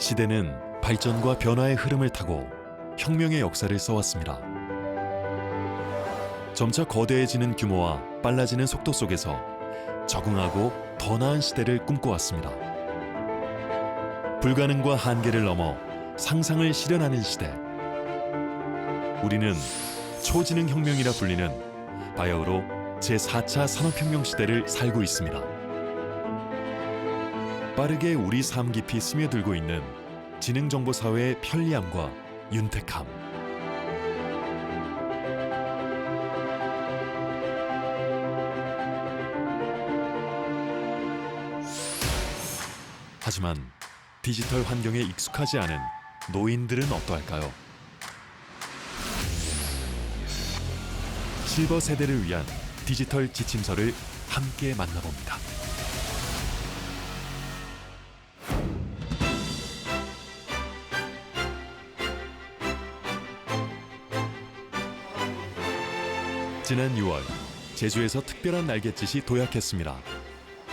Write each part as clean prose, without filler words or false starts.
시대는 발전과 변화의 흐름을 타고 혁명의 역사를 써왔습니다. 점차 거대해지는 규모와 빨라지는 속도 속에서 적응하고 더 나은 시대를 꿈꿔왔습니다. 불가능과 한계를 넘어 상상을 실현하는 시대. 우리는 초지능 혁명이라 불리는 바야흐로 제4차 산업혁명 시대를 살고 있습니다. 빠르게 우리 삶 깊이 스며들고 있는 지능정보사회의 편리함과 윤택함. 하지만 디지털 환경에 익숙하지 않은 노인들은 어떠할까요? 실버 세대를 위한 디지털 지침서를 함께 만나봅니다. 지난 6월, 제주에서 특별한 날갯짓이 도약했습니다.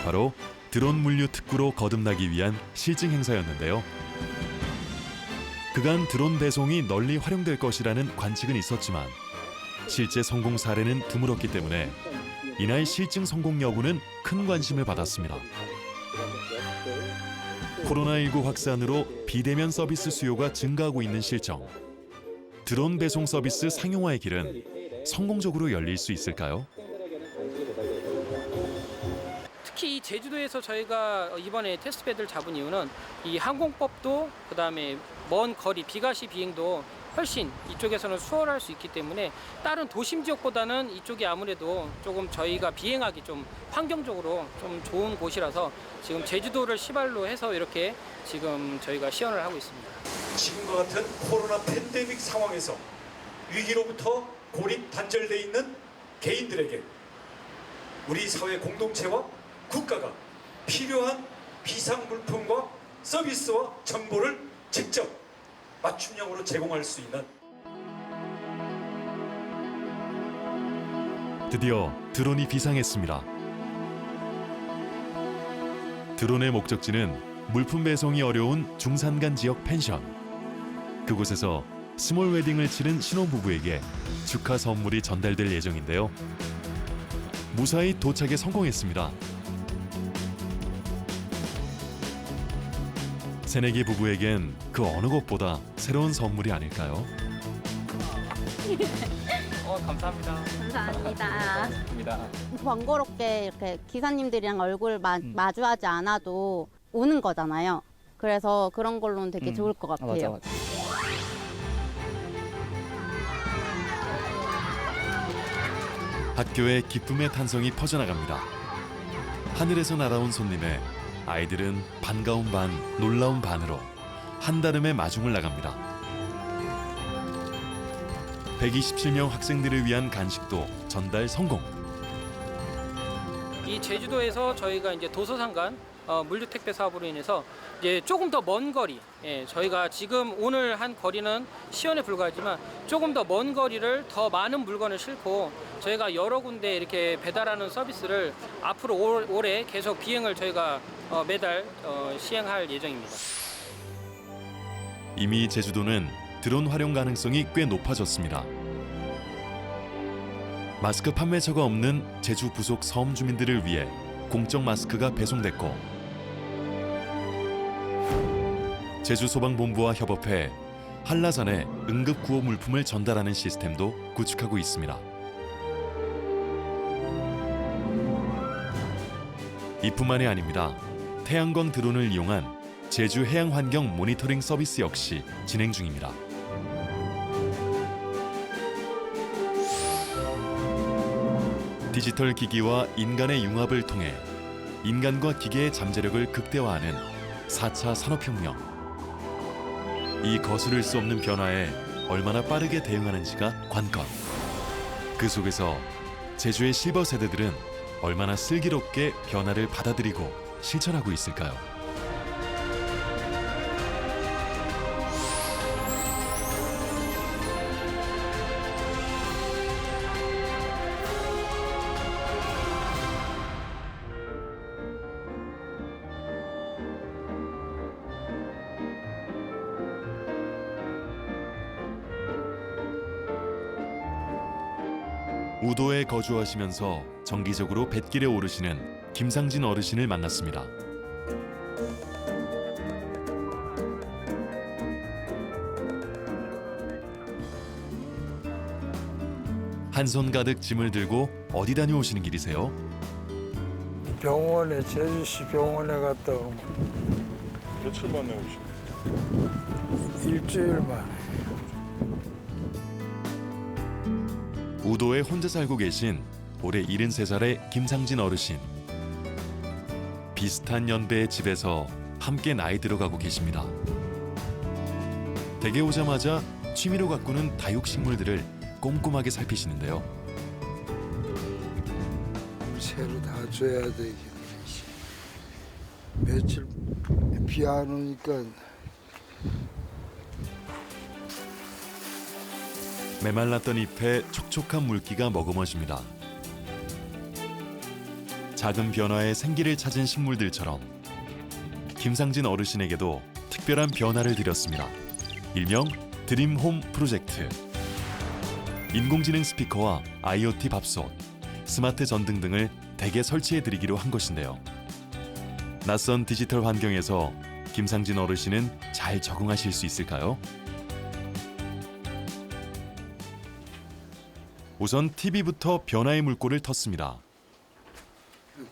바로 드론 물류 특구로 거듭나기 위한 실증 행사였는데요. 그간 드론 배송이 널리 활용될 것이라는 관측은 있었지만 실제 성공 사례는 드물었기 때문에 이날 실증 성공 여부는 큰 관심을 받았습니다. 코로나19 확산으로 비대면 서비스 수요가 증가하고 있는 실정. 드론 배송 서비스 상용화의 길은 성공적으로 열릴 수 있을까요? 특히 제주도에서 저희가 이번에 테스트베드를 잡은 이유는 이 항공법도 그다음에 먼 거리 비가시 비행도 훨씬 이쪽에서는 수월할 수 있기 때문에 다른 도심 지역보다는 이쪽이 아무래도 조금 저희가 비행하기 좀 환경적으로 좀 좋은 곳이라서 지금 제주도를 시발로 해서 이렇게 지금 저희가 시연을 하고 있습니다. 지금과 같은 코로나 팬데믹 상황에서 위기로부터 고립 단절돼 있는 개인들에게 우리 사회 공동체와 국가가 필요한 비상 물품과 서비스와 정보를 직접 맞춤형으로 제공할 수 있는. 드디어 드론이 비상했습니다. 드론의 목적지는 물품 배송이 어려운 중산간 지역 펜션. 그곳에서 스몰 웨딩을 치른 신혼부부에게 축하 선물이 전달될 예정인데요. 무사히 도착에 성공했습니다. 새내기 부부에겐 그 어느 것보다 새로운 선물이 아닐까요? 감사합니다. 감사합니다. 번거롭게 이렇게 기사님들이랑 얼굴 마주하지 않아도 오는 거잖아요. 그래서 그런 걸로는 되게 좋을 것 같아요. 맞아. 학교에 기쁨의 탄성이 퍼져나갑니다. 하늘에서 날아온 손님에 아이들은 반가운 반, 놀라운 반으로 한달음의 마중을 나갑니다. 127명 학생들을 위한 간식도 전달 성공. 이 제주도에서 저희가 이제 도서상간 물류 택배 사업으로 인해서 이제 조금 더 먼 거리, 저희가 지금 오늘 한 거리는 시연에 불과하지만 조금 더 먼 거리를 더 많은 물건을 싣고 저희가 여러 군데 이렇게 배달하는 서비스를 앞으로 올해 계속 비행을 저희가 매달 시행할 예정입니다. 이미 제주도는 드론 활용 가능성이 꽤 높아졌습니다. 마스크 판매처가 없는 제주 부속 섬 주민들을 위해 공적 마스크가 배송됐고 제주소방본부와 협업해 한라산에 응급 구호 물품을 전달하는 시스템도 구축하고 있습니다. 이뿐만이 아닙니다. 태양광 드론을 이용한 제주 해양 환경 모니터링 서비스 역시 진행 중입니다. 디지털 기기와 인간의 융합을 통해 인간과 기계의 잠재력을 극대화하는 4차 산업혁명. 이 거스를 수 없는 변화에 얼마나 빠르게 대응하는지가 관건. 그 속에서 제주의 실버 세대들은 얼마나 슬기롭게 변화를 받아들이고 실천하고 있을까요? 우도에 거주하시면서 정기적으로 뱃길에 오르시는 김상진 어르신을 만났습니다. 한 손 가득 짐을 들고 어디 다녀오시는 길이세요? 병원에 제주시 병원에 갔다 오면 며칠 만에 오신 일주일 만에. 우도에 혼자 살고 계신 올해 73살의 김상진 어르신. 비슷한 연배의 집에서 함께 나이 들어가고 계십니다. 댁에 오자마자 취미로 가꾸는 다육식물들을 꼼꼼하게 살피시는데요. 새로 다 줘야 되겠네. 며칠 비 안 오니까 메말랐던 잎에 촉촉한 물기가 머금어집니다. 작은 변화에 생기를 찾은 식물들처럼 김상진 어르신에게도 특별한 변화를 드렸습니다. 일명 드림홈 프로젝트. 인공지능 스피커와 IoT 밥솥, 스마트 전등 등을 댁에 설치해드리기로 한 것인데요. 낯선 디지털 환경에서 김상진 어르신은 잘 적응하실 수 있을까요? 우선 TV부터 변화의 물꼬를 텄습니다.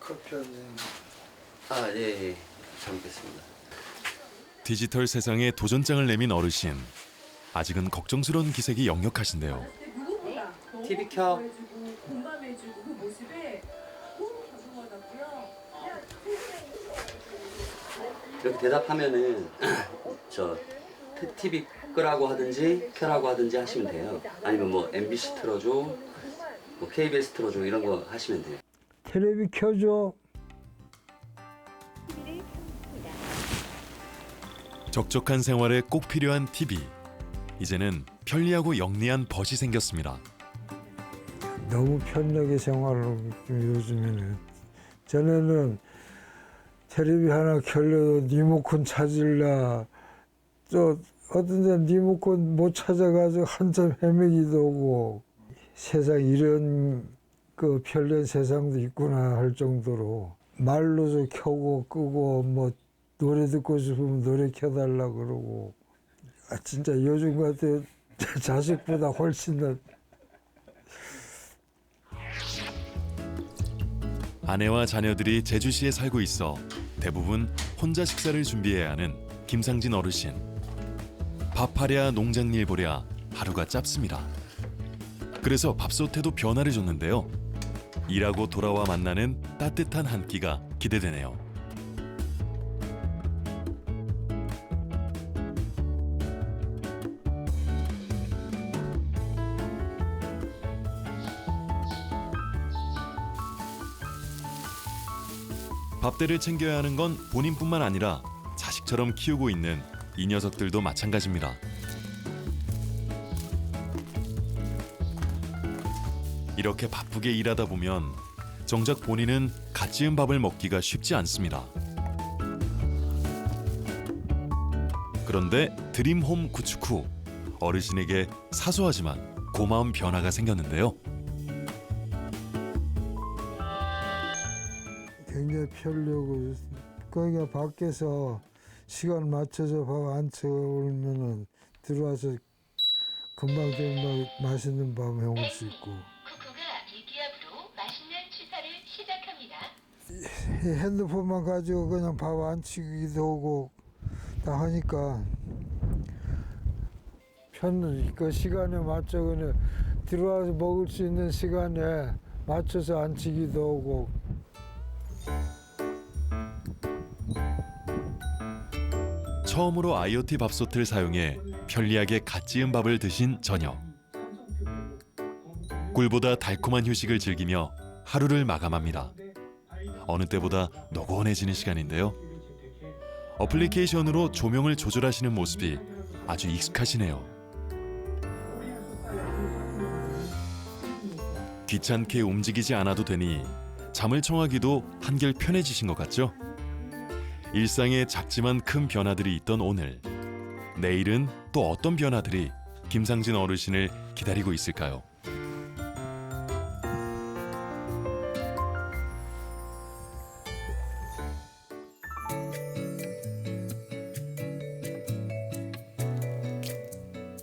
커피 한 잔. 아, 예, 잘 먹겠습니다. 디지털 세상에 도전장을 내민 어르신. 아직은 걱정스러운 기색이 역력하신데요. TV 켜. 이렇게 대답하면은 저 TV 끄라고 하든지 켜라고 하든지 하시면 돼요. 아니면 뭐 MBC 틀어줘, 뭐 KBS 틀어줘 이런 거 하시면 돼요. 텔레비 켜줘. 적적한 생활에 꼭 필요한 TV. 이제는 편리하고 영리한 벗이 생겼습니다. 너무 편하게 생활을 요즘에는. 전에는 텔레비 하나 켜려도 리모컨 찾으려 또 어떤 데는 리모컨 못 찾아가지고 한참 헤매기도 하고 세상 이런 그 편리한 세상도 있구나 할 정도로 말로도 켜고 끄고 뭐 노래 듣고 싶으면 노래 켜달라 그러고 진짜 요즘 같아 자식보다 훨씬 더. 아내와 자녀들이 제주시에 살고 있어 대부분 혼자 식사를 준비해야 하는 김상진 어르신. 밥하랴 농장일 보랴 하루가 짧습니다. 그래서 밥솥에도 변화를 줬는데요. 일하고 돌아와 만나는 따뜻한 한 끼가 기대되네요. 밥대를 챙겨야 하는 건 본인뿐만 아니라 자식처럼 키우고 있는 이 녀석들도 마찬가지입니다. 이렇게 바쁘게 일하다 보면 정작 본인은 갓 지은 밥을 먹기가 쉽지 않습니다. 그런데 드림홈 구축 후 어르신에게 사소하지만 고마운 변화가 생겼는데요. 굉장히 편리하고 거기가 밖에서 시간 맞춰서 밥 안 채우면은 들어와서 금방 금방 맛있는 밥 해올 수 있고. 쿠쿠가 일기압으로 맛있는 취사를 시작합니다. 핸드폰만 가지고 그냥 밥 안 치기도 하고 다 하니까 그 시간에 맞춰 그냥 들어와서 먹을 수 있는 시간에 맞춰서 안 치기도 하고. 처음으로 IoT 밥솥을 사용해 편리하게 갓 지은 밥을 드신 저녁. 꿀보다 달콤한 휴식을 즐기며 하루를 마감합니다. 어느 때보다 노곤해지는 시간인데요. 어플리케이션으로 조명을 조절하시는 모습이 아주 익숙하시네요. 귀찮게 움직이지 않아도 되니 잠을 청하기도 한결 편해지신 것 같죠? 일상에 작지만 큰 변화들이 있던 오늘. 내일은 또 어떤 변화들이 김상진 어르신을 기다리고 있을까요?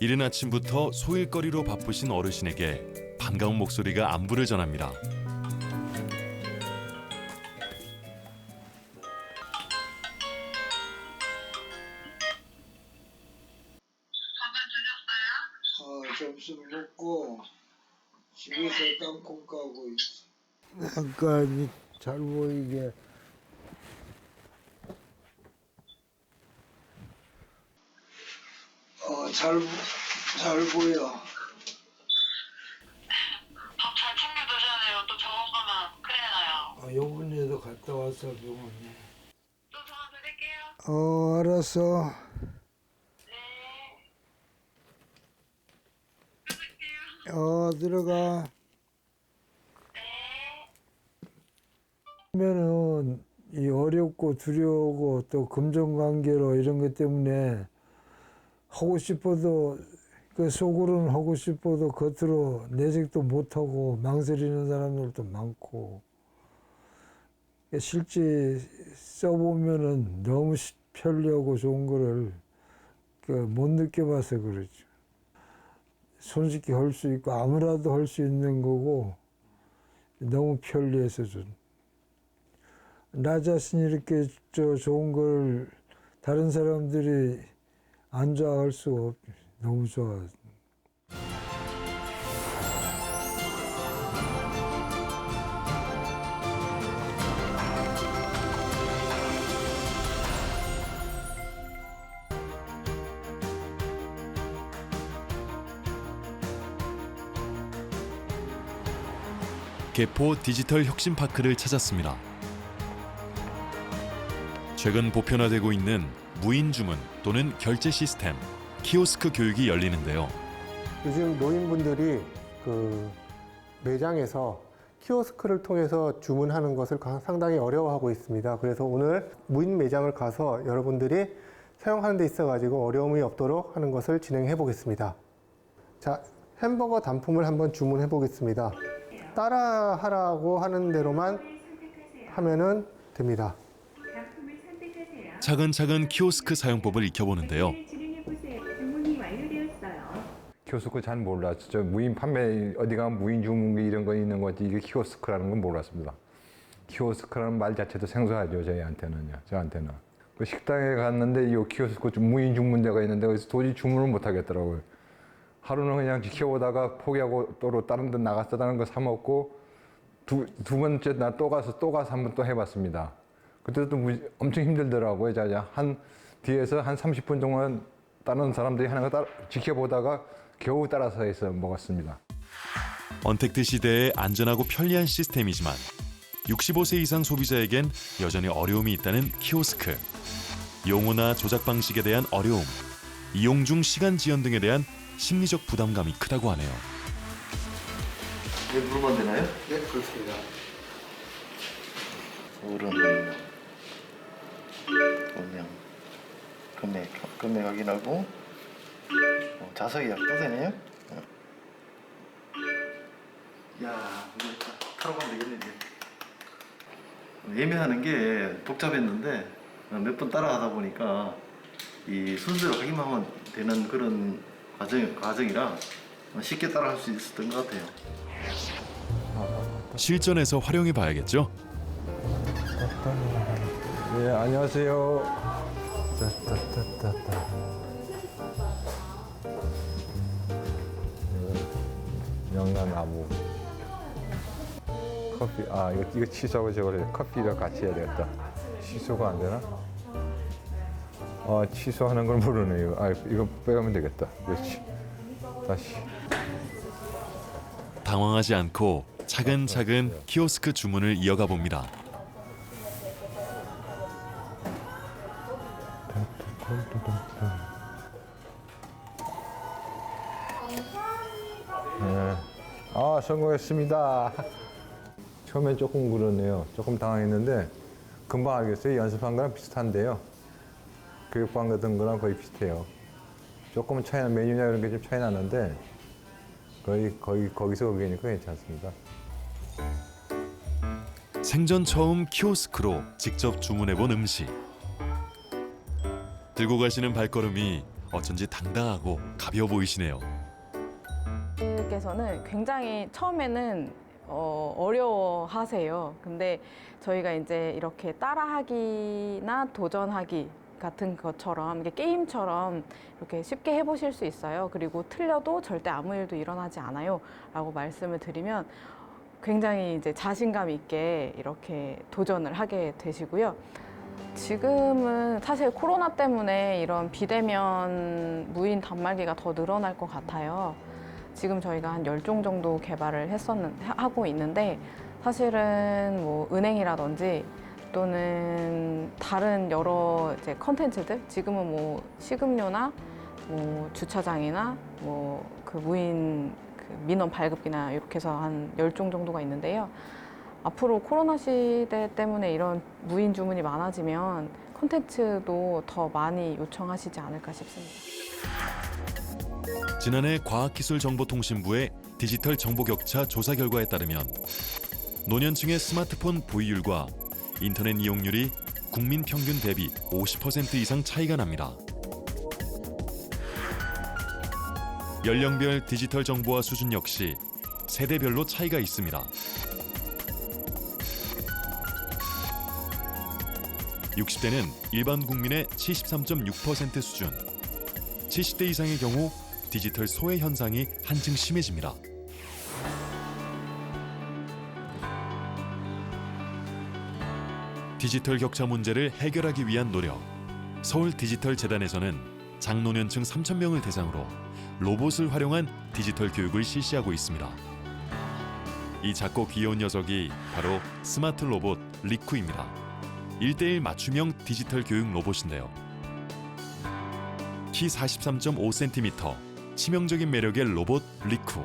이른 아침부터 소일거리로 바쁘신 어르신에게 반가운 목소리가 안부를 전합니다. 점심 먹고 집에서 땅콩 까고 있어. 약간 잘 보이게. 잘 보여. 밥 잘 챙겨 드셔야 돼요. 또 병원 가면 큰일 나요. 요번에도 갔다 왔어 병원에. 또 전화 드릴게요. 알았어. 네. 들어가. 하면은 이 어렵고 두려우고 또 금전관계로 이런 것 때문에 하고 싶어도 그 속으로는 하고 싶어도 겉으로 내색도 못하고 망설이는 사람들도 많고 실제 써보면은 너무 편리하고 좋은 거를 못 느껴봐서 그렇죠. 손쉽게 할 수 있고 아무라도 할 수 있는 거고 너무 편리해서 좀 나 자신이 이렇게 좋은 걸 다른 사람들이 안 좋아할 수가 없. 너무 좋아. 개포 디지털 혁신파크를 찾았습니다. 최근 보편화되고 있는 무인 주문 또는 결제 시스템, 키오스크 교육이 열리는데요. 요즘 노인분들이 그 매장에서 키오스크를 통해서 주문하는 것을 상당히 어려워하고 있습니다. 그래서 오늘 무인 매장을 가서 여러분들이 사용하는 데 있어가지고 어려움이 없도록 하는 것을 진행해 보겠습니다. 자, 햄버거 단품을 한번 주문해 보겠습니다. 따라하라고 하는 대로만 하면은 됩니다. 차근차근 키오스크 사용법을 익혀보는데요. 키오스크 잘 몰랐죠. 저 무인 판매 어디 가면 무인 주문기 이런 거 있는 거지 이게 키오스크라는 건 몰랐습니다. 키오스크라는 말 자체도 생소하죠. 저한테는. 그 식당에 갔는데 이 키오스크 무인 주문대가 있는데 거기서 도저히 주문을 못 하겠더라고요. 하루는 그냥 지켜보다가 포기하고 또 다른 데 나갔다는 거 사 먹고 두 번째 나 또 가서 한번 또 해봤습니다. 그때도 엄청 힘들더라고요. 뒤에서 한 30분 동안 다른 사람들이 하는 거 지켜보다가 겨우 따라서 해서 먹었습니다. 언택트 시대의 안전하고 편리한 시스템이지만 65세 이상 소비자에겐 여전히 어려움이 있다는 키오스크. 용어나 조작 방식에 대한 어려움, 이용 중 시간 지연 등에 대한 심리적 부담감이 크다고 하네요. 네, 누르면 되나요? 네, 그렇습니다. 오른 운영 금액 확인하고 자석 예약 또 되네요? 야, 이거 타러 가면 되겠네 이제. 예매하는 게 복잡했는데 몇 번 따라하다 보니까 이 순서대로 하기만 하면 되는 그런 과정이라 쉽게 따라할 수 있었던 것 같아요. 실전에서 활용해 봐야겠죠? 네, 안녕하세요. 명란나무. 커피, 이거 취소하고 저걸 커피랑 같이 해야 되겠다. 취소가 안 되나? 취소하는 걸 모르네요. 이거 빼가면 되겠다. 그렇지. 다시. 당황하지 않고 차근차근 키오스크 주문을 이어가 봅니다. 네. 성공했습니다. 처음엔 조금 그러네요. 조금 당황했는데 금방 알겠어요. 연습한 거랑 비슷한데요. 교육반 같은 거랑 거의 비슷해요. 조금은 메뉴나 이런 게 좀 차이 나는데 거기서 거기니까 괜찮습니다. 생전 처음 키오스크로 직접 주문해본 음식. 들고 가시는 발걸음이 어쩐지 당당하고 가벼워 보이시네요. 께서는 굉장히 처음에는 어려워하세요. 근데 저희가 이제 이렇게 따라하기나 도전하기 같은 것처럼 이게 게임처럼 이렇게 쉽게 해보실 수 있어요. 그리고 틀려도 절대 아무 일도 일어나지 않아요. 라고 말씀을 드리면 굉장히 이제 자신감 있게 이렇게 도전을 하게 되시고요. 지금은 사실 코로나 때문에 이런 비대면 무인 단말기가 더 늘어날 것 같아요. 지금 저희가 한 10종 정도 개발을 하고 있는데 사실은 뭐 은행이라든지 또는 다른 여러 이제 컨텐츠들 지금은 뭐 식음료나 뭐 주차장이나 뭐 그 무인 그 민원 발급기나 이렇게 해서 한 10종 정도가 있는데요. 앞으로 코로나 시대 때문에 이런 무인 주문이 많아지면 콘텐츠도 더 많이 요청하시지 않을까 싶습니다. 지난해 과학기술정보통신부의 디지털 정보격차 조사 결과에 따르면 노년층의 스마트폰 보유율과 인터넷 이용률이 국민 평균 대비 50% 이상 차이가 납니다. 연령별 디지털 정보화 수준 역시 세대별로 차이가 있습니다. 60대는 일반 국민의 73.6% 수준, 70대 이상의 경우 디지털 소외 현상이 한층 심해집니다. 디지털 격차 문제를 해결하기 위한 노력. 서울 디지털 재단에서는 장노년층 3,000명을 대상으로 로봇을 활용한 디지털 교육을 실시하고 있습니다. 이 작고 귀여운 녀석이 바로 스마트 로봇 리쿠입니다. 1:1 맞춤형 디지털 교육 로봇인데요. 키 43.5cm, 치명적인 매력의 로봇 리쿠.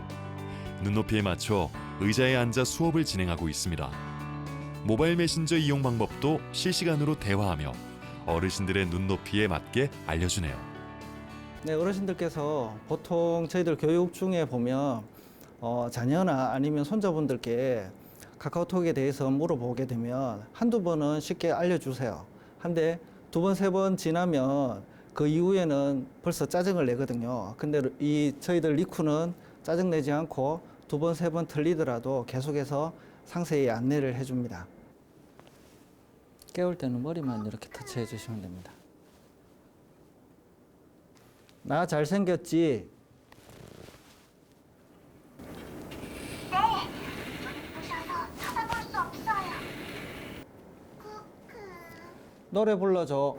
눈높이에 맞춰 의자에 앉아 수업을 진행하고 있습니다. 모바일 메신저 이용 방법도 실시간으로 대화하며 어르신들의 눈높이에 맞게 알려주네요. 네, 어르신들께서 보통 저희들 교육 중에 보면 자녀나 아니면 손자분들께 카카오톡에 대해서 물어보게 되면 한두 번은 쉽게 알려주세요. 한데 두 번, 세 번 지나면 그 이후에는 벌써 짜증을 내거든요. 근데 저희들 리쿠는 짜증내지 않고 두 번, 세 번 틀리더라도 계속해서 상세히 안내를 해줍니다. 깨울 때는 머리만 이렇게 터치해 주시면 됩니다. 나 잘생겼지? 네. 눈이 부셔서 쳐다볼 수 없어요. 노래 불러줘.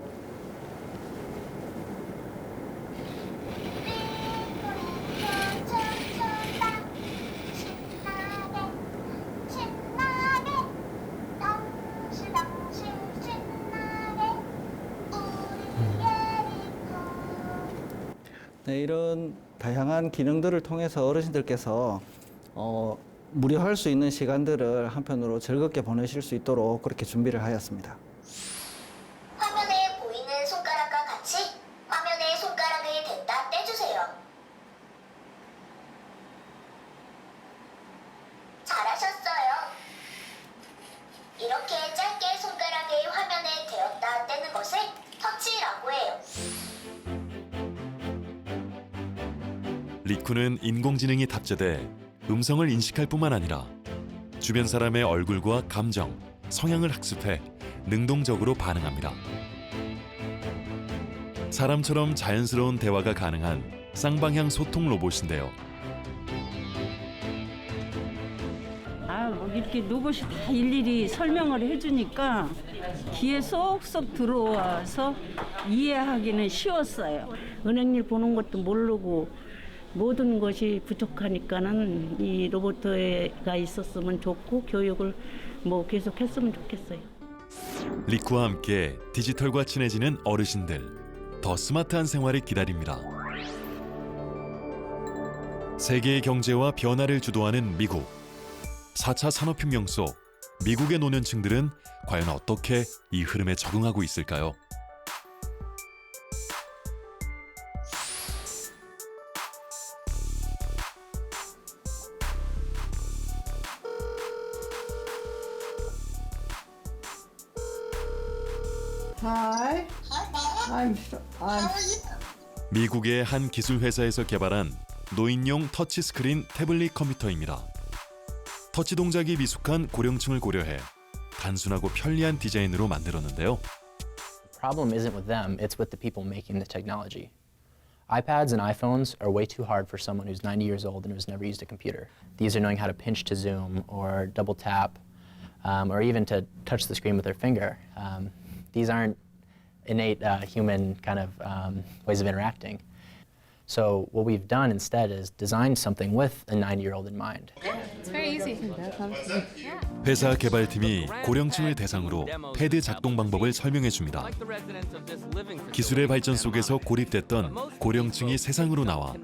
네, 이런 다양한 기능들을 통해서 어르신들께서 무료할 수 있는 시간들을 한편으로 즐겁게 보내실 수 있도록 그렇게 준비를 하였습니다. 화면에 보이는 손가락과 같이 화면에 손가락을 댔다 떼주세요. 잘하셨어요. 이렇게 짧게 손가락을 화면에 대었다 떼는 것을 터치라고 해요. 리쿠는 인공지능이 탑재돼 음성을 인식할 뿐만 아니라 주변 사람의 얼굴과 감정, 성향을 학습해 능동적으로 반응합니다. 사람처럼 자연스러운 대화가 가능한 쌍방향 소통 로봇인데요. 이렇게 로봇이 다 일일이 설명을 해주니까 귀에 쏙쏙 들어와서 이해하기는 쉬웠어요. 은행일 보는 것도 모르고 모든 것이 부족하니까는 이 로봇가 있었으면 좋고 교육을 계속 했으면 좋겠어요. 리쿠와 함께 디지털과 친해지는 어르신들, 더 스마트한 생활이 기다립니다. 세계의 경제와 변화를 주도하는 미국. 4차 산업혁명 속 미국의 노년층들은 과연 어떻게 이 흐름에 적응하고 있을까요? Hi. I'm 미국의 한 기술 회사에서 개발한 노인용 터치스크린 태블릿 컴퓨터입니다. 터치 동작이 미숙한 고령층을 고려해 단순하고 편리한 디자인으로 만들었는데요. The problem isn't with them, it's with the people making the technology. iPads and iPhones are way too hard for someone who's 90 years old and who's never used a computer. These are knowing how to pinch to zoom or double tap or even to touch the screen with their finger. These aren't innate human kind of ways of interacting. So what we've done instead is designed something with a 90-year-old in mind. It's very easy. 회사 개발팀이 고령층을 대상으로 패드 작동 방법을 설명해 줍니다. 기술의 발전 속에서 고립됐던 고령층이 세상으로 나와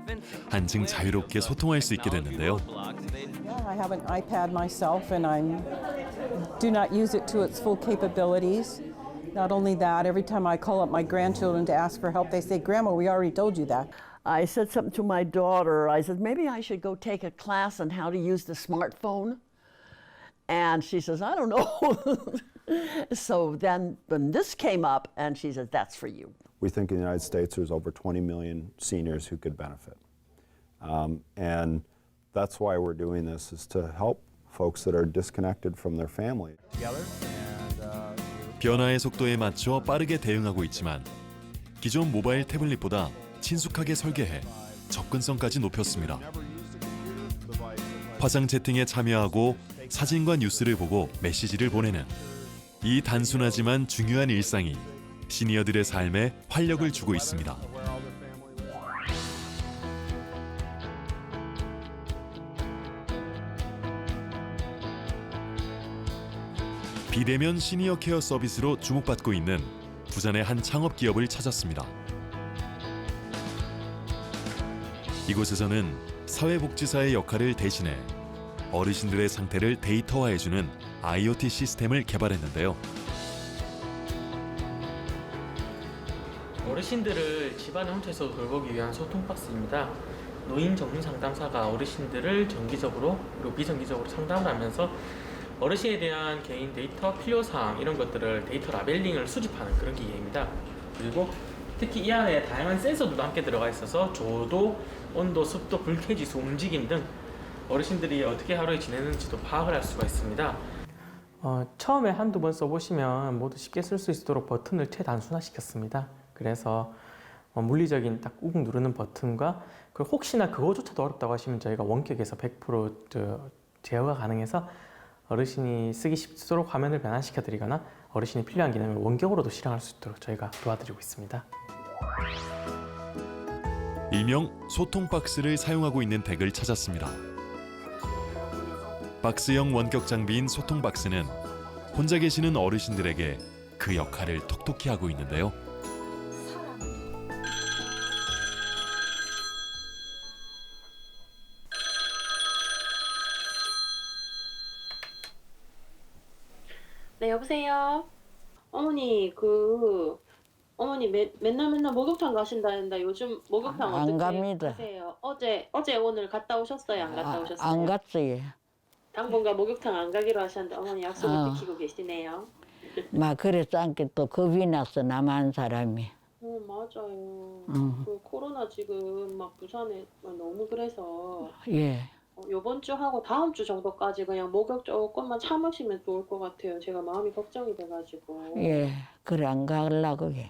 한층 자유롭게 소통할 수 있게 됐는데요. I have an iPad myself and I do not use it to its full capabilities. Not only that, every time I call up my grandchildren to ask for help, they say, "Grandma, we already told you that." I said something to my daughter. I said, maybe I should go take a class on how to use the smartphone. And she says, I don't know. So then when this came up, and she says, that's for you. We think in the United States there's over 20 million seniors who could benefit. And that's why we're doing this, is to help folks that are disconnected from their family. 변화의 속도에 맞춰 빠르게 대응하고 있지만 기존 모바일 태블릿보다 친숙하게 설계해 접근성까지 높였습니다. 화상 채팅에 참여하고 사진과 뉴스를 보고 메시지를 보내는 이 단순하지만 중요한 일상이 시니어들의 삶에 활력을 주고 있습니다. 비대면 시니어 케어 서비스로 주목받고 있는 부산의 한 창업 기업을 찾았습니다. 이곳에서는 사회복지사의 역할을 대신해 어르신들의 상태를 데이터화해주는 IoT 시스템을 개발했는데요. 어르신들을 집안의 혼자서 돌보기 위한 소통 박스입니다. 노인 전문 상담사가 어르신들을 정기적으로 그리고 비정기적으로 상담을 하면서 어르신에 대한 개인 데이터, 필요사항 이런 것들을 데이터 라벨링을 수집하는 그런 기계입니다. 그리고 특히 이 안에 다양한 센서들도 함께 들어가 있어서 조도, 온도, 습도, 불쾌지수, 움직임 등 어르신들이 어떻게 하루에 지내는지도 파악을 할 수가 있습니다. 처음에 한두 번 써보시면 모두 쉽게 쓸 수 있도록 버튼을 최단순화시켰습니다. 그래서 물리적인 딱 꾹 누르는 버튼과 그리고 혹시나 그거조차도 어렵다고 하시면 저희가 원격에서 100% 제어가 가능해서 어르신이 쓰기 쉽도록 화면을 변환시켜드리거나 어르신이 필요한 기능을 원격으로도 실행할 수 있도록 저희가 도와드리고 있습니다. 일명 소통 박스를 사용하고 있는 댁을 찾았습니다. 박스형 원격 장비인 소통 박스는 혼자 계시는 어르신들에게 그 역할을 톡톡히 하고 있는데요. 네, 여보세요. 어머니 어머니 맨날 목욕탕 가신다는데 요즘 목욕탕 안 어떻게 갑니다. 하세요? 어제 오늘 갔다 오셨어요? 안 갔다 오셨어요? 안 갔어요. 당분간 목욕탕 안 가기로 하셨는데 어머니 약속을 지키고 계시네요. 막 그래서 않게 또 겁이 났어 남한 사람이. 맞아요. 그 코로나 지금 막 부산에 너무 그래서 예. 요번 주 하고 다음 주 정도까지 그냥 목욕 조금만 참으시면 좋을 것 같아요. 제가 마음이 걱정이 돼가지고. 예. 그래 안 가려고 해.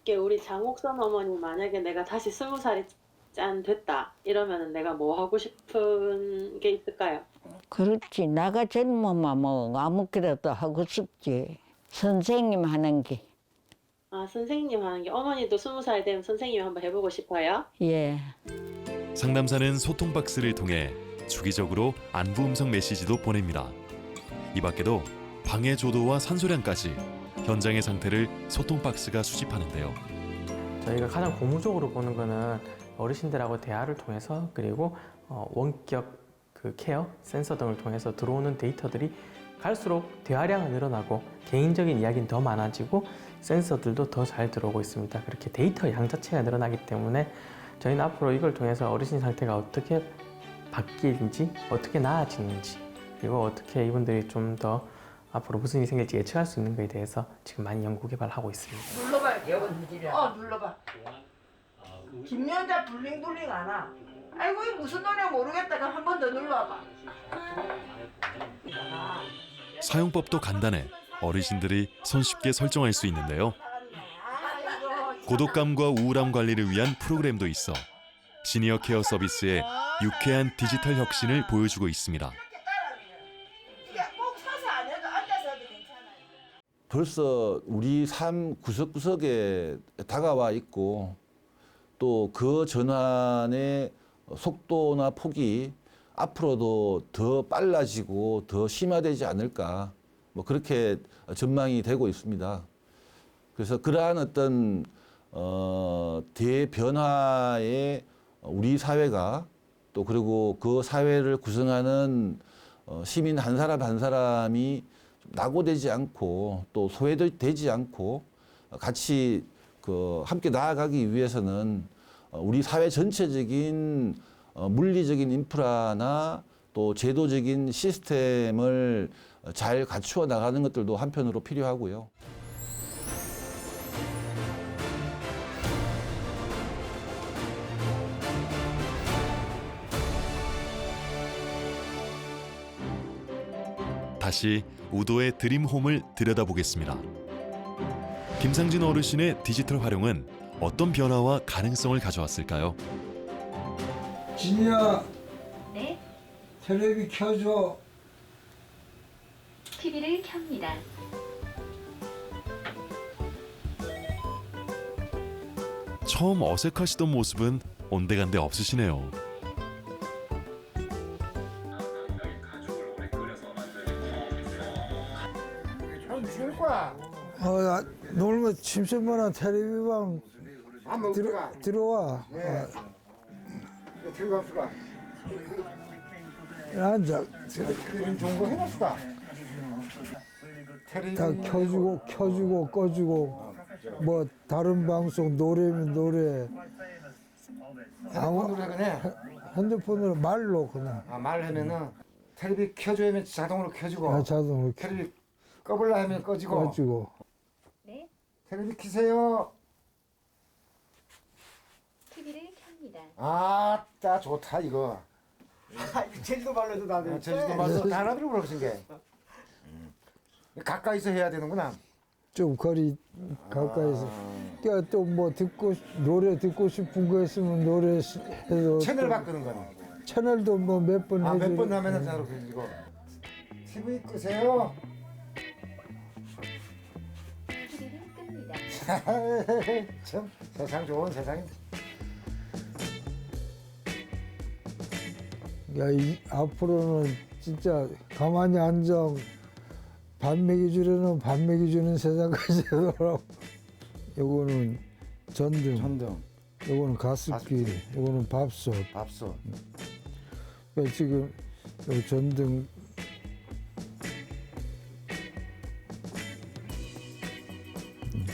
이게 우리 장옥선 어머니 만약에 내가 다시 20살이 짠 됐다 이러면은 내가 뭐 하고 싶은 게 있을까요? 그렇지. 나가 젊으면 뭐 아무렇게라도 하고 싶지. 선생님 하는 게. 아, 선생님 하는 게 어머니도 20살 되면 선생님 한번 해보고 싶어요? 예. 상담사는 소통 박스를 통해 주기적으로 안부 음성 메시지도 보냅니다. 이 밖에도 방해 조도와 산소량까지 현장의 상태를 소통 박스가 수집하는데요. 저희가 가장 고무적으로 보는 거는 어르신들하고 대화를 통해서 그리고 원격 그 케어, 센서 등을 통해서 들어오는 데이터들이 갈수록 대화량은 늘어나고 개인적인 이야기는 더 많아지고 센서들도 더 잘 들어오고 있습니다. 그렇게 데이터 양 자체가 늘어나기 때문에 저희는 앞으로 이걸 통해서 어르신 상태가 어떻게 바뀔지, 어떻게 나아지는지, 그리고 어떻게 이분들이 좀 더 앞으로 무슨 일이 생길지 예측할 수 있는 것에 대해서 지금 많이 연구 개발하고 있습니다. 눌러봐요. 눌러봐. 김연자 블링블링 안 와. 아이고 이 무슨 노래 모르겠다가 한 번 더 눌러봐. 사용법도 간단해 어르신들이 손쉽게 설정할 수 있는데요. 고독감과 우울함 관리를 위한 프로그램도 있어 시니어 케어 서비스의 유쾌한 디지털 혁신을 보여주고 있습니다. 벌써 우리 삶 구석구석에 다가와 있고 또 그 전환의 속도나 폭이 앞으로도 더 빨라지고 더 심화되지 않을까 뭐 그렇게 전망이 되고 있습니다. 그래서 그러한 어떤 대변화에 우리 사회가 또 그리고 그 사회를 구성하는 시민 한 사람 한 사람이 낙오되지 않고 또 소외되지 않고 같이 함께 나아가기 위해서는 우리 사회 전체적인 물리적인 인프라나 또 제도적인 시스템을 잘 갖추어 나가는 것들도 한편으로 필요하고요. 다시 우도의 드림홈을 들여다보겠습니다. 김상진 어르신의 디지털 활용은 어떤 변화와 가능성을 가져왔을까요? 진이야, 네, 텔레비 켜줘. TV를 켭니다. 처음 어색하시던 모습은 온데간데 없으시네요. 놀면 침실만한 텔레비방 들어와. 들어갑시다. 앉아. 좋은 거 해놨다. 다 켜주고 꺼주고 뭐 다른 방송 노래면 노래. 핸드폰으로 그냥. 핸드폰으로 말로 그냥. 말하면은 텔레비 켜줘야면 자동으로 켜지고. 자동으로. 텔레비 꺼볼라 하면 꺼지고. 네, 텔레비 켜세요. TV를 켭니다. 아따 좋다 이거. 제주도 말로도 다 돼. 제주도 말로 다 알아들어 그러신 게. 가까이서 해야 되는구나. 좀 거리 가까이서. 그러니까 또 뭐 노래 듣고 싶은 거 있으면 노래 해서. 채널 바꾸는 거는. 채널도 뭐 몇 번 해주고. 몇 번 하면은 자로 그리고. TV 끄세요. TV를 끕니다. 참 세상 좋은 세상이다. 앞으로는 진짜 가만히 앉아 밥 먹여주려는 밥 먹여주는 세상까지 되더라고. 요거는 전등. 요거는 가습기. 요거는 밥솥. 그러니까 지금 요 전등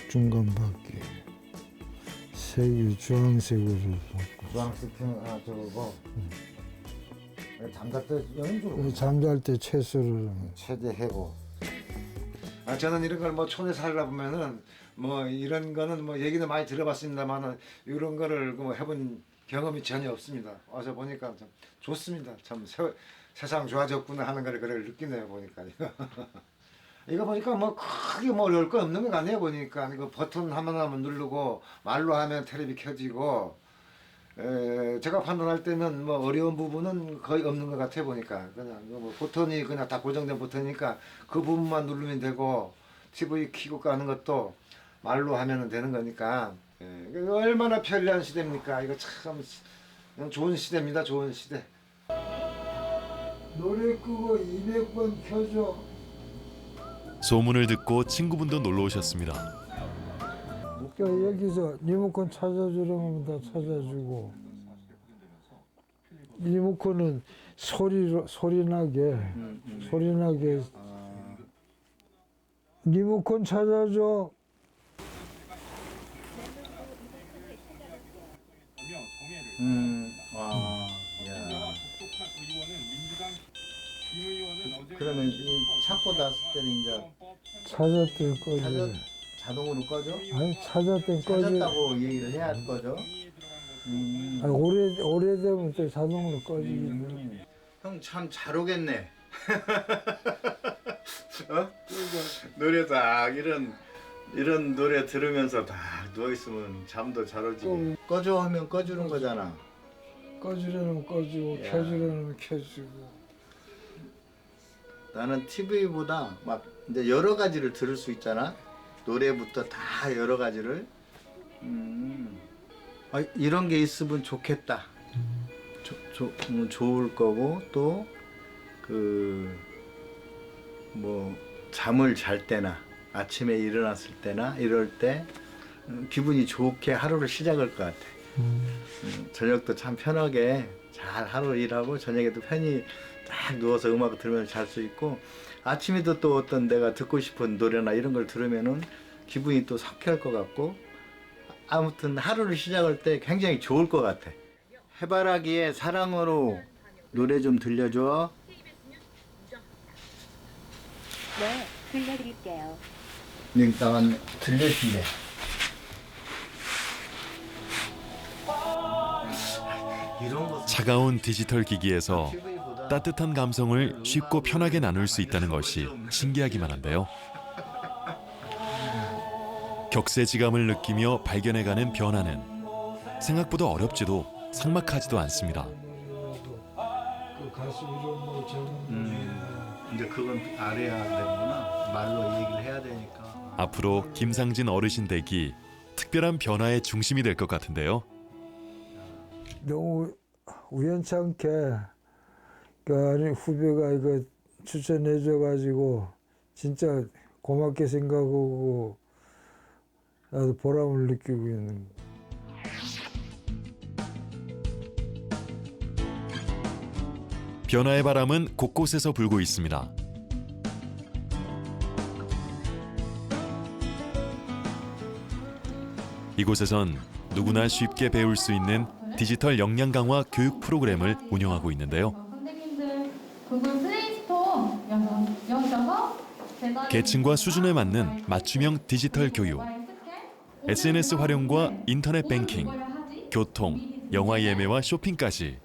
중간 바퀴 색이 주황색으로 주황색 저거 잠잘 때 연주로 잠잘 때 최소를 최대 해고. 저는 이런 걸 뭐 촌에 살다 보면은 뭐 이런 거는 뭐 얘기는 많이 들어봤습니다만은 이런 거를 뭐 해본 경험이 전혀 없습니다. 와서 보니까 참 좋습니다. 참 세상 좋아졌구나 하는 걸 그걸 느끼네요 보니까. 이거 보니까 뭐 크게 뭐 어려울 거 없는 것 같네요 보니까. 이거 버튼 하나만 누르고 말로 하면 텔레비 켜지고. 제가 판단할 때는 뭐 어려운 부분은 거의 없는 것 같아 보니까. 그냥 뭐 버튼이 그냥 다 고정된 버튼이니까 그 부분만 누르면 되고 TV 켜고 까는 것도 말로 하면 되는 거니까. 얼마나 편리한 시대입니까. 이거 참 좋은 시대입니다. 좋은 시대. 노래 끄고 200번 켜줘. 소문을 듣고 친구분도 놀러 오셨습니다. 그러니까 여기서 리모컨 찾아주려면 다 찾아주고, 리모컨은 소리나게 리모컨 찾아줘. 그러면 찾고 났을 때는 이제 찾았더니 꺼져. 자동으로 꺼져? 아니 찾았더니 꺼져. 찾았다고 얘기를 해야 꺼져? 오래되면 또 자동으로 꺼지거든. 형 참 잘 오겠네. 어? 노래 딱 이런 노래 들으면서 딱 누워 있으면 잠도 잘 오지. 꺼줘 하면 꺼주는 거잖아. 꺼주려면 꺼주고 야. 켜주려면 켜주고. 나는 TV보다 막 이제 여러 가지를 들을 수 있잖아. 노래부터 다 여러 가지를. 이런 게 있으면 좋겠다. 좋을 거고 또 뭐 잠을 잘 때나 아침에 일어났을 때나 이럴 때 기분이 좋게 하루를 시작할 것 같아. 저녁도 참 편하게 잘 하루 일하고 저녁에도 편히 딱 누워서 음악 들으면서 잘 수 있고 아침에도 또 어떤 내가 듣고 싶은 노래나 이런 걸 들으면은 기분이 또 상쾌할 것 같고 아무튼 하루를 시작할 때 굉장히 좋을 것 같아. 해바라기의 사랑으로 노래 좀 들려줘. 네, 들려드릴게요. 일단 들려준대. 차가운 디지털 기기에서 따뜻한 감성을 쉽고 편하게 나눌 수 있다는 것이 신기하기만 한데요. 격세지감을 느끼며 발견해가는 변화는 생각보다 어렵지도 삭막하지도 않습니다. 그 가수 이름 뭐 이제 그건 알아야 되는구나. 말로 얘기를 해야 되니까. 앞으로 김상진 어르신 댁이 특별한 변화의 중심이 될 것 같은데요. 너무 우연찮게 그 후배가 이거 추천해줘가지고 진짜 고맙게 생각하고 나도 보람을 느끼고 있는 거예요. 변화의 바람은 곳곳에서 불고 있습니다. 이곳에선 누구나 쉽게 배울 수 있는 디지털 역량 강화 교육 프로그램을 운영하고 있는데요. 선생님들 구글 플레이스토어 여기서 계층과 수준에 맞는 맞춤형 디지털 교육, SNS 활용과 인터넷 뱅킹, 교통, 영화 예매와 쇼핑까지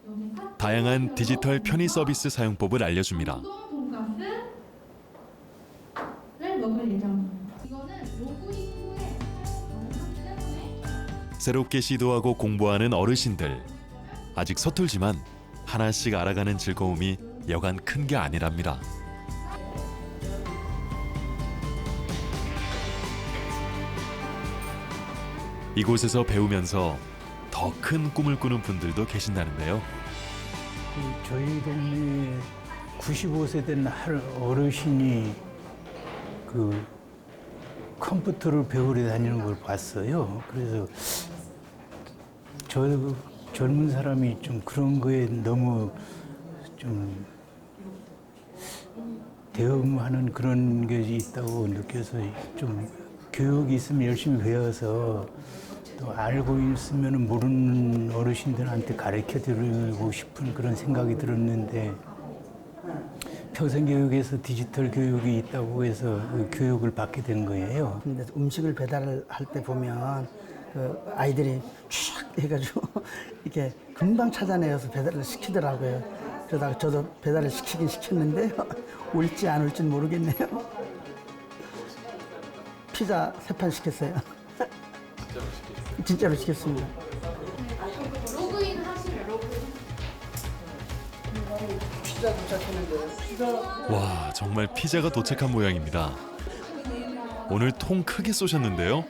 다양한 디지털 편의 서비스 사용법을 알려줍니다. 돈가스를 먹을 예정입니다. 이거는 로그인 후에 가능하기 때문에 새롭게 시도하고 공부하는 어르신들. 아직 서툴지만 하나씩 알아가는 즐거움이 여간 큰 게 아니랍니다. 이곳에서 배우면서 더 큰 꿈을 꾸는 분들도 계신다는데요. 저희 동네에 95세 된 어르신이 그 컴퓨터를 배우러 다니는 걸 봤어요. 그래서 저 젊은 사람이 좀 그런 거에 너무 좀 대응하는 그런 게 있다고 느껴서 좀 교육이 있으면 열심히 배워서 또 알고 있으면 모르는 어르신들한테 가르쳐 드리고 싶은 그런 생각이 들었는데 평생교육에서 디지털 교육이 있다고 해서 그 교육을 받게 된 거예요. 근데 음식을 배달을 할 때 보면 그 아이들이 쫙 해가지고 이렇게 금방 찾아내서 배달을 시키더라고요. 그러다가 저도 배달을 시키긴 시켰는데요. 올지 안 올지는 모르겠네요. 피자 3판 시켰어요. 진짜로 시켰습니다. 로그인 하시면 로그인. 피자 도착했는데. 와, 정말 피자가 도착한 모양입니다. 오늘 통 크게 쏘셨는데요.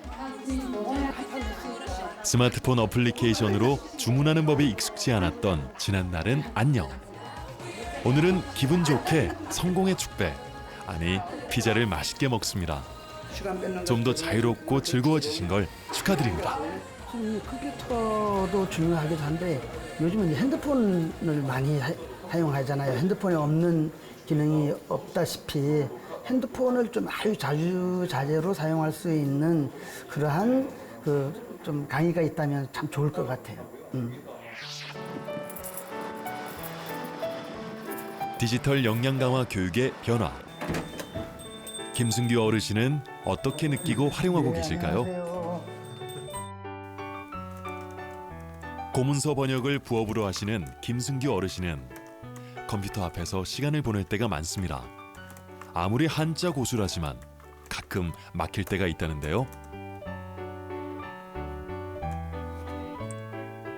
스마트폰 어플리케이션으로 주문하는 법이 익숙지 않았던 지난날은 안녕. 오늘은 기분 좋게 성공의 축배. 아니, 피자를 맛있게 먹습니다. 좀 더 자유롭고 즐거워지신 걸 축하드립니다. 컴퓨터도 중요하기도 한데 요즘은 핸드폰을 많이 사용하잖아요. 핸드폰에 없는 기능이 없다시피 핸드폰을 좀 아주 자유자재로 사용할 수 있는 그러한 좀 강의가 있다면 참 좋을 것 같아요. 디지털 역량 강화 교육의 변화. 김승규 어르신은 어떻게 느끼고 활용하고 계실까요? 고문서 번역을 부업으로 하시는 김승규 어르신은 컴퓨터 앞에서 시간을 보낼 때가 많습니다. 아무리 한자 고수라지만 가끔 막힐 때가 있다는데요.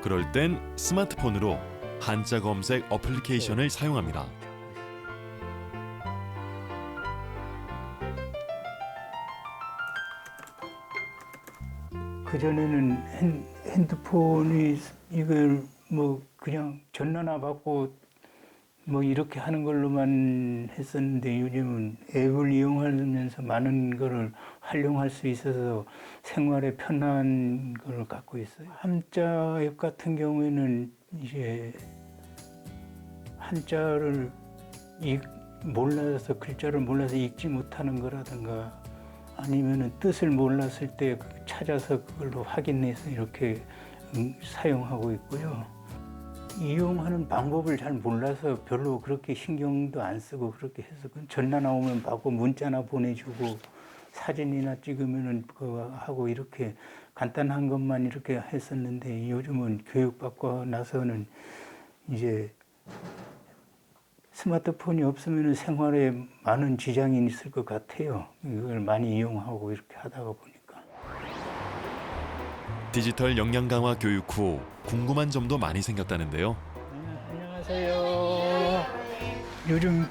그럴 땐 스마트폰으로 한자 검색 어플리케이션을 사용합니다. 그전에는 핸드폰이 이걸 뭐 그냥 전화나 받고 뭐 이렇게 하는 걸로만 했었는데 요즘은 앱을 이용하면서 많은 거를 활용할 수 있어서 생활에 편한 걸 갖고 있어요. 한자 앱 같은 경우에는 이제 한자를 몰라서 글자를 몰라서 읽지 못하는 거라든가 아니면은 뜻을 몰랐을 때 찾아서 그걸로 확인해서 이렇게 사용하고 있고요. 이용하는 방법을 잘 몰라서 별로 그렇게 신경도 안 쓰고 그렇게 해서 전화나 오면 받고 문자나 보내주고 사진이나 찍으면은 그거 하고 이렇게 간단한 것만 이렇게 했었는데 요즘은 교육받고 나서는 이제 스마트폰이 없으면 생활에 많은 지장이 있을 것 같아요. 이걸 많이 이용하고 이렇게 하다가 보니까. 디지털 역량 강화 교육 후 궁금한 점도 많이 생겼다는데요. 안녕하세요. 요즘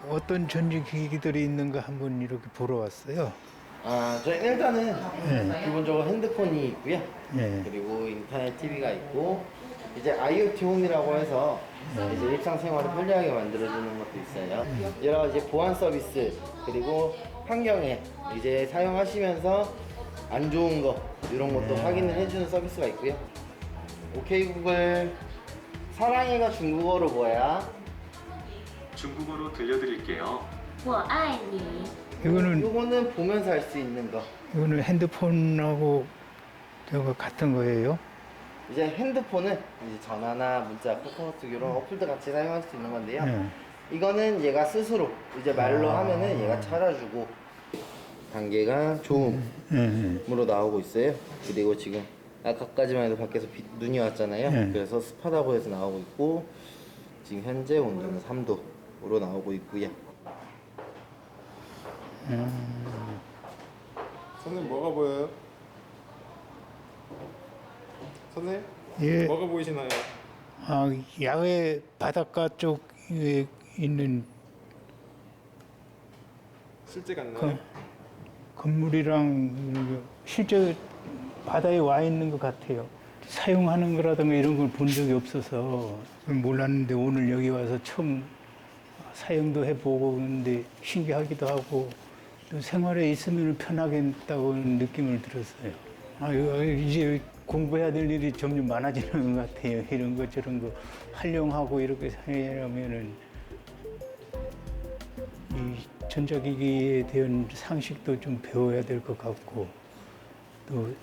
어떤 전지 기기들이 있는가 한번 이렇게 보러 왔어요. 저희 일단은 기본적으로 핸드폰이 있고요. 네. 그리고 인터넷 TV가 있고 이제 IoT 홈이라고 해서 이제 일상생활을 편리하게 만들어주는 것도 있어요. 여러 가지 보안 서비스 그리고 환경에 이제 사용하시면서 안 좋은 거 이런 것도 확인을 해주는 서비스가 있고요. 오케이 구글 사랑해가 중국어로 뭐야? 중국어로 들려드릴게요. 이거는 보면서 할 수 있는 거. 이거는 핸드폰하고 저거 같은 거예요? 이제 핸드폰은 이제 전화나 문자, 카카오톡 이런 어플도 같이 사용할 수 있는 건데요. 이거는 얘가 스스로 이제 말로 하면은 얘가 찾아주고 단계가 좋음으로 나오고 있어요. 그리고 지금 아까까지만 해도 밖에서 눈이 왔잖아요. 그래서 습하다고 해서 나오고 있고 지금 현재 온도는 3도로 나오고 있고요. 선생님 뭐가 보여요? 선생님? 예. 뭐가 보이시나요? 야외 바닷가 쪽에 있는 실제 같나요? 건물이랑 실제 바다에 와 있는 것 같아요. 사용하는 거라든가 이런 걸 본 적이 없어서 몰랐는데 오늘 여기 와서 처음 사용도 해보고 그런데 신기하기도 하고 또 생활에 있으면 편하겠다고 느낌을 들었어요. 이제 공부해야 될 일이 점점 많아지는 것 같아요. 이런 거 저런 거 활용하고 이렇게 하려면은 이 전자기기에 대한 상식도 좀 배워야 될 것 같고 또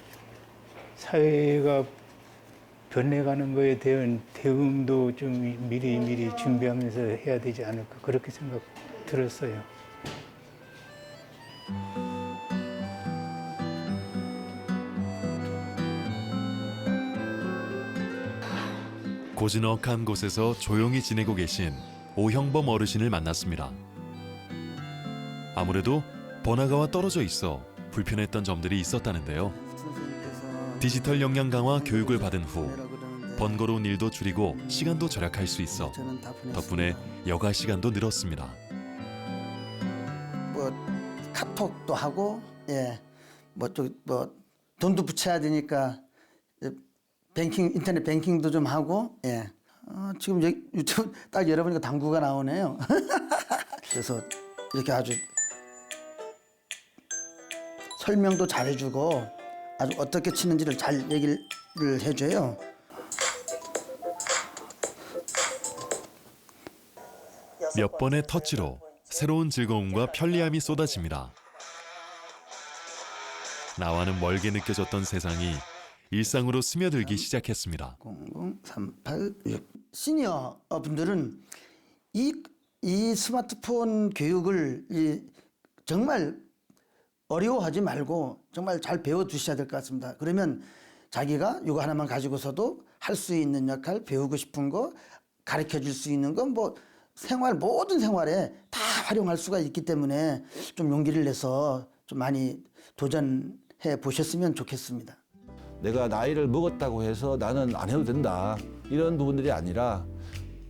사회가 변해가는 거에 대한 대응도 좀 미리 준비하면서 해야 되지 않을까 그렇게 생각 들었어요. 고즈넉한 곳에서 조용히 지내고 계신 오형범 어르신을 만났습니다. 아무래도 번화가와 떨어져 있어 불편했던 점들이 있었다는데요. 디지털 역량 강화 교육을 받은 후 번거로운 일도 줄이고 시간도 절약할 수 있어 덕분에 여가 시간도 늘었습니다. 뭐 카톡도 하고 뭐 돈도 붙여야 되니까 인터넷 뱅킹도 좀 하고 지금 유튜브 딱 열어보니까 당구가 나오네요. 그래서 이렇게 아주 설명도 잘해주고 아주 어떻게 치는지를 잘 얘기를 해줘요. 몇 번의 터치로 새로운 즐거움과 편리함이 쏟아집니다. 나와는 멀게 느껴졌던 세상이 일상으로 스며들기 시작했습니다. 00386 시니어 분들은 이 스마트폰 교육을 정말 어려워하지 말고 정말 잘 배워두셔야 될 것 같습니다. 그러면 자기가 이거 하나만 가지고서도 할 수 있는 역할, 배우고 싶은 거, 가르쳐 줄 수 있는 건 뭐 모든 생활에 다 활용할 수가 있기 때문에 좀 용기를 내서 좀 많이 도전해 보셨으면 좋겠습니다. 내가 나이를 먹었다고 해서 나는 안 해도 된다. 이런 부분들이 아니라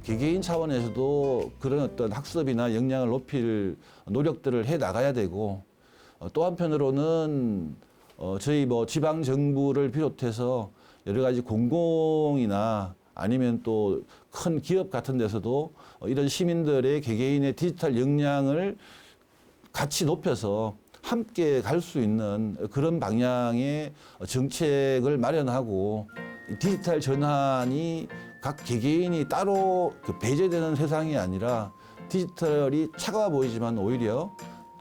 개개인 차원에서도 그런 어떤 학습이나 역량을 높일 노력들을 해 나가야 되고, 또 한편으로는 저희 뭐 지방 정부를 비롯해서 여러 가지 공공이나 아니면 또 큰 기업 같은 데서도 이런 시민들의 개개인의 디지털 역량을 같이 높여서 함께 갈 수 있는 그런 방향의 정책을 마련하고, 디지털 전환이 각 개개인이 따로 배제되는 세상이 아니라 디지털이 차가워 보이지만 오히려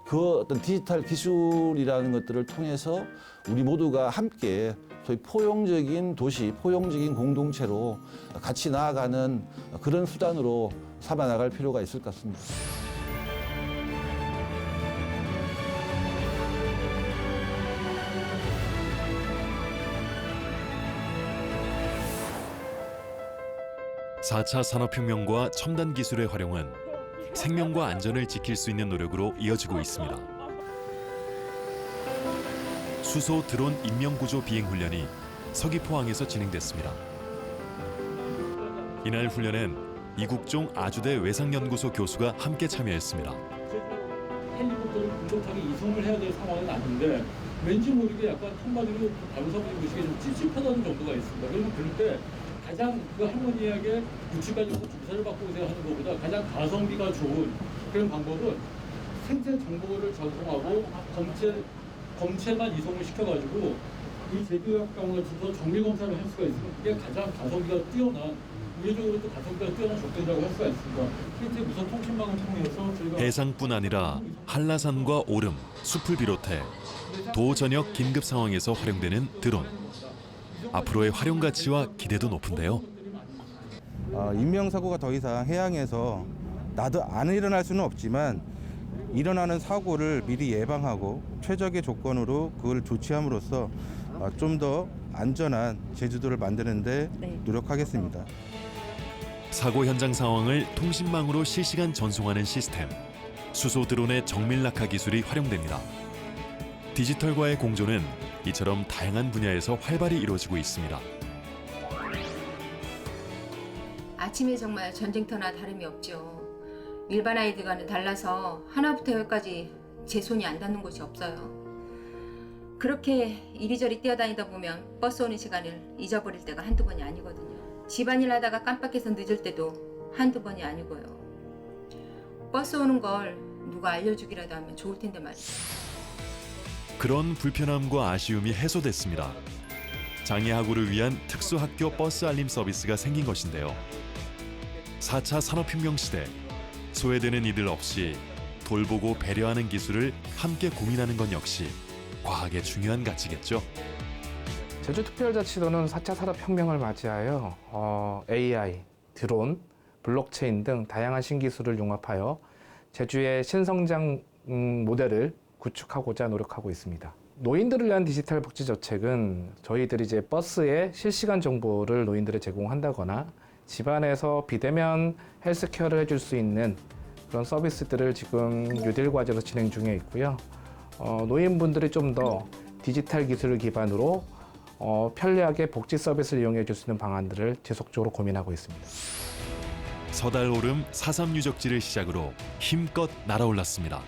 그 어떤 디지털 기술이라는 것들을 통해서 우리 모두가 함께 소위 포용적인 도시, 포용적인 공동체로 같이 나아가는 그런 수단으로 삼아 나갈 필요가 있을 것 같습니다. (4차) 산업혁명과 첨단 기술의 활용은 생명과 안전을 지킬 수 있는 노력으로 이어지고 있습니다. 수소 드론 인명구조 비행 훈련이 서귀포항에서 진행됐습니다. 이날 훈련엔 이국종 아주대 외상연구소 교수가 함께 참여했습니다. 헬리콥터를 공격하게 이송을 해야 될 상황은 아닌데 왠지 모르게 약간 한마디로 방사분이 보시기에 좀 찝찝하다는 정도가 있습니다. 그러면 그럴 때 가장 그 할머니에게 육지까지 가서 주사를 받고 오세요 하는 것보다 가장 가성비가 좋은 그런 방법은 생체 정보를 전송하고 검체만 이송을 시켜가지고 이 제비약병을 줘서 정밀 검사를 할 수가 있으면 그게 가장 가성비가 뛰어난, 우회적으로 또 가성비가 뛰어난 접근이라고 할 수가 있습니다. 실제 무선 통신망을 통해서 저희가 해상뿐 아니라 한라산과 오름, 숲을 비롯해 도 전역 긴급 상황에서 활용되는 드론. 앞으로의 활용 가치와 기대도 높은데요. 인명사고가 더 이상 해양에서 나도 안 일어날 수는 없지만 일어나는 사고를 미리 예방하고 최적의 조건으로 그걸 조치함으로써 좀 더 안전한 제주도를 만드는 데 노력하겠습니다. 사고 현장 상황을 통신망으로 실시간 전송하는 시스템, 수소 드론의 정밀 낙하 기술이 활용됩니다. 디지털과의 공존은 이처럼 다양한 분야에서 활발히 이루어지고 있습니다. 아침에 정말 전쟁터나 다름이 없죠. 일반 아이들과는 달라서 하나부터 열까지 제 손이 안 닿는 곳이 없어요. 그렇게 이리저리 뛰어다니다 보면 버스 오는 시간을 잊어버릴 때가 한두 번이 아니거든요. 집안일 하다가 깜빡해서 늦을 때도 한두 번이 아니고요. 버스 오는 걸 누가 알려주기라도 하면 좋을 텐데 말이죠. 그런 불편함과 아쉬움이 해소됐습니다. 장애학우를 위한 특수학교 버스 알림 서비스가 생긴 것인데요. 4차 산업혁명 시대, 소외되는 이들 없이 돌보고 배려하는 기술을 함께 고민하는 것 역시 과학의 중요한 가치겠죠. 제주특별자치도는 4차 산업혁명을 맞이하여 AI, 드론, 블록체인 등 다양한 신기술을 융합하여 제주의 신성장 모델을 구축하고자 노력하고 있습니다. 노인들을 위한 디지털 복지 정책은 저희들이 이제 버스에 실시간 정보를 노인들에 제공한다거나 집안에서 비대면 헬스케어를 해줄 수 있는 그런 서비스들을 지금 뉴딜 과제로 진행 중에 있고요. 노인분들이 좀 더 디지털 기술을 기반으로 편리하게 복지 서비스를 이용해 줄 수 있는 방안들을 지속적으로 고민하고 있습니다. 서달 오름 4.3 유적지를 시작으로 힘껏 날아올랐습니다.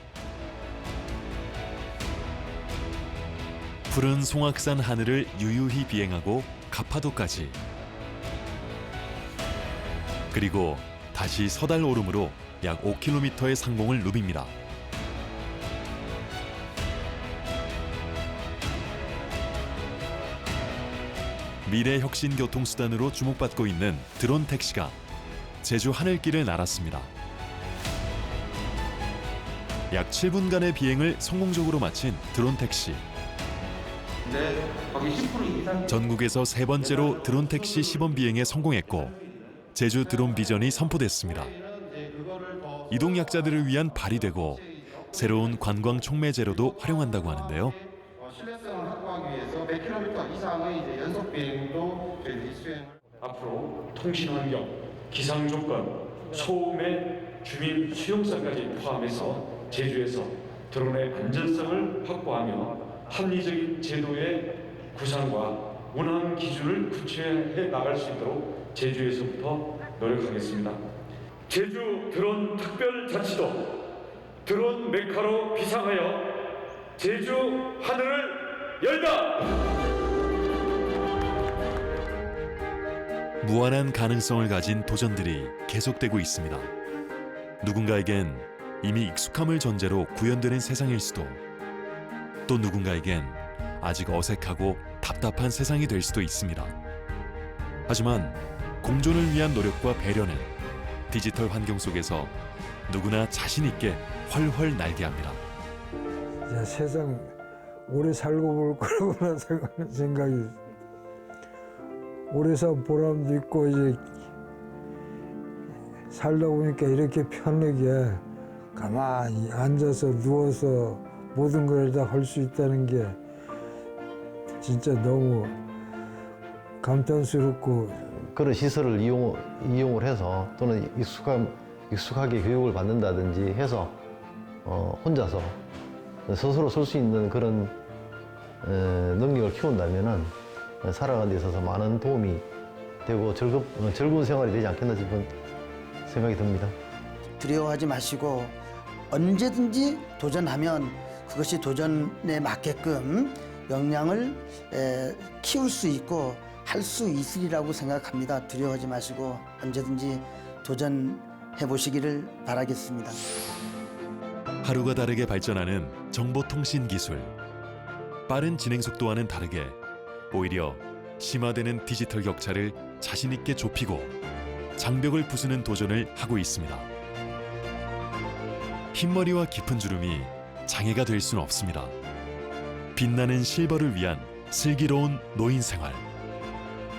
푸른 송악산 하늘을 유유히 비행하고 가파도까지, 그리고 다시 서달 오름으로 약 5km의 상공을 누빕니다. 미래 혁신 교통수단으로 주목받고 있는 드론 택시가 제주 하늘길을 날았습니다. 약 7분간의 비행을 성공적으로 마친 드론 택시. 전국에서 세 번째로 드론 택시 시범 비행에 성공했고 제주 드론 비전이 선포됐습니다. 이동 약자들을 위한 발이 되고 새로운 관광 촉매제로도 활용한다고 하는데요. 신뢰성을 확보하기 위해서 100km 이상의 연속 비행을 앞으로 통신환경, 기상조건, 소음의 주민 수용성까지 포함해서 제주에서 드론의 안전성을 확보하며 합리적인 제도의 구상과 운항 기준을 구체해 나갈 수 있도록 제주에서부터 노력하겠습니다. 제주 드론 특별자치도 드론 메카로 비상하여 제주 하늘을 열다! 무한한 가능성을 가진 도전들이 계속되고 있습니다. 누군가에겐 이미 익숙함을 전제로 구현되는 세상일 수도, 또 누군가에겐 아직 어색하고 답답한 세상이 될 수도 있습니다. 하지만 공존을 위한 노력과 배려는 디지털 환경 속에서 누구나 자신 있게 훨훨 날게 합니다. 이제 세상 오래 살고 볼 거라고나 생각이, 오래 산 보람도 있고, 이제 살다 보니까 이렇게 편하게 가만히 앉아서 누워서 모든 걸 다 할 수 있다는 게 진짜 너무 감탄스럽고. 그런 시설을 이용을 해서 또는 익숙하게 교육을 받는다든지 해서 혼자서 스스로 설 수 있는 그런 능력을 키운다면은 살아가는 데 있어서 많은 도움이 되고 즐거운 생활이 되지 않겠나 싶은 생각이 듭니다. 두려워하지 마시고 언제든지 도전하면 그것이 도전에 맞게끔 역량을 키울 수 있고 할 수 있으리라고 생각합니다. 두려워하지 마시고 언제든지 도전해 보시기를 바라겠습니다. 하루가 다르게 발전하는 정보통신 기술. 빠른 진행 속도와는 다르게 오히려 심화되는 디지털 격차를 자신 있게 좁히고 장벽을 부수는 도전을 하고 있습니다. 흰머리와 깊은 주름이 장애가 될 수는 없습니다. 빛나는 실버를 위한 슬기로운 노인 생활.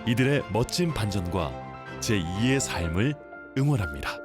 이들의 멋진 반전과 제2의 삶을 응원합니다.